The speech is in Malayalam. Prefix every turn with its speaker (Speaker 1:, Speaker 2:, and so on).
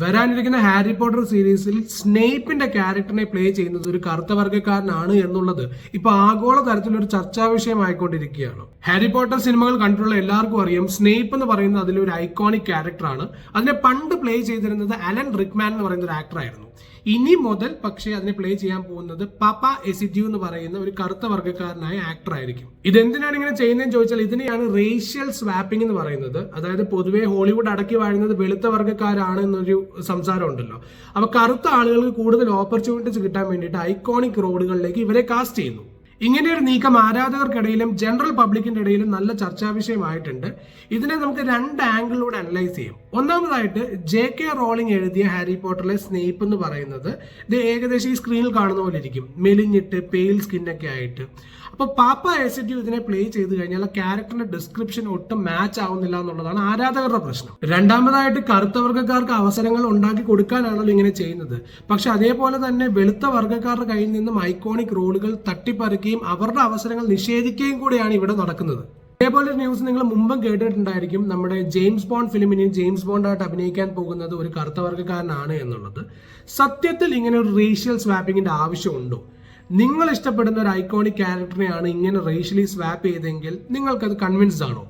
Speaker 1: വരാനിരിക്കുന്ന ഹാരി പോട്ടർ സീരീസിൽ സ്നേപ്പിന്റെ ക്യാരക്ടറിനെ പ്ലേ ചെയ്യുന്നത് ഒരു കറുത്ത വർഗ്ഗക്കാരനാണ് എന്നുള്ളത് ഇപ്പൊ ആഗോള തരത്തിലൊരു ചർച്ചാ വിഷയമായിക്കൊണ്ടിരിക്കുകയാണ്. ഹാരി പോട്ടർ സിനിമകൾ കണ്ടിട്ടുള്ള എല്ലാവർക്കും അറിയാം, സ്നേപ്പ് എന്ന് പറയുന്നത് അതിലൊരു ഐക്കോണിക് ക്യാരക്ടറാണ്. അതിനെ പണ്ട് പ്ലേ ചെയ്തിരുന്നത് അലൻ റിക്മാൻ എന്ന് പറയുന്ന ഒരു ആക്ടറായിരുന്നു. ഇനി മുതൽ പക്ഷേ അതിനെ പ്ലേ ചെയ്യാൻ പോകുന്നത് പാപ്പ എസിഡ്യൂ എന്ന് പറയുന്ന ഒരു കറുത്ത വർഗ്ഗക്കാരനായ ആക്ടർ ആയിരിക്കും. ഇതെന്തിനാണ് ഇങ്ങനെ ചെയ്യുന്നതെന്ന് ചോദിച്ചാൽ ഇതിനെയാണ് റേഷ്യൽ സ്വാപ്പിംഗ് എന്ന് പറയുന്നത്. അതായത് പൊതുവെ ഹോളിവുഡ് അടക്കി വാഴുന്നത് വെളുത്ത വർഗ്ഗക്കാരാണ് എന്നൊരു സംസാരം ഉണ്ടല്ലോ. അപ്പൊ കറുത്ത ആളുകൾക്ക് കൂടുതൽ ഓപ്പർച്യൂണിറ്റീസ് കിട്ടാൻ വേണ്ടിയിട്ട് ഐക്കോണിക് റോളുകളിലേക്ക് ഇവരെ കാസ്റ്റ് ചെയ്യുന്നു. ഇങ്ങനെ ഒരു നീക്കം ആരാധകർക്കിടയിലും ജനറൽ പബ്ലിക്കിന്റെ ഇടയിലും നല്ല ചർച്ചാ വിഷയമായിട്ടുണ്ട്. ഇതിനെ നമുക്ക് രണ്ട് ആംഗിളിലൂടെ അനലൈസ് ചെയ്യാം. ഒന്നാമതായിട്ട് JK റോളിംഗ് എഴുതിയ ഹാരി പോട്ടറിലെ സ്നേപ്പ് എന്ന് പറയുന്നത് ഇത് ഏകദേശം ഈ സ്ക്രീനിൽ കാണുന്ന പോലെ ഇരിക്കും, മെലിഞ്ഞിട്ട് പെയിൽ സ്കിന്നൊക്കെ ആയിട്ട്. അപ്പൊ പാപ്പ എസിഡ്യൂ ഇതിനെ പ്ലേ ചെയ്ത് കഴിഞ്ഞാൽ ആ ക്യാരക്ടറിന്റെ ഡിസ്ക്രിപ്ഷൻ ഒട്ടും മാച്ച് ആവുന്നില്ല എന്നുള്ളതാണ് ആരാധകരുടെ പ്രശ്നം. രണ്ടാമതായിട്ട് കറുത്ത വർഗ്ഗക്കാർക്ക് അവസരങ്ങൾ ഉണ്ടാക്കി കൊടുക്കാനാണല്ലോ ഇങ്ങനെ ചെയ്യുന്നത്. പക്ഷെ അതേപോലെ തന്നെ വെളുത്ത വർഗ്ഗക്കാരുടെ കയ്യിൽ നിന്നും ഐക്കോണിക് റോളുകൾ തട്ടിപ്പറിക്കുകയും അവരുടെ അവസരങ്ങൾ നിഷേധിക്കുകയും കൂടിയാണ് ഇവിടെ നടക്കുന്നത്. അതേപോലെ ന്യൂസ് നിങ്ങൾ മുമ്പും കേട്ടിട്ടുണ്ടായിരിക്കും, നമ്മുടെ ജെയിംസ് ബോണ്ട് ഫിലിമിന് ജെയിംസ് ബോണ്ട് ആയിട്ട് അഭിനയിക്കാൻ പോകുന്നത് ഒരു കറുത്ത വർഗ്ഗക്കാരനാണ് എന്നുള്ളത്. സത്യത്തിൽ ഇങ്ങനെ ഒരു റേഷ്യൽ സ്വാപ്പിങ്ങിന്റെ ആവശ്യമുണ്ടോ? നിങ്ങൾ ഇഷ്ടപ്പെടുന്ന ഒരു ഐക്കോണിക് ക്യാരക്ടറിനെയാണ് ഇങ്ങനെ റേഷ്യലി സ്വാപ്പ് ചെയ്തെങ്കിൽ നിങ്ങൾക്കത് കൺവിൻസ്ഡ് ആണോ?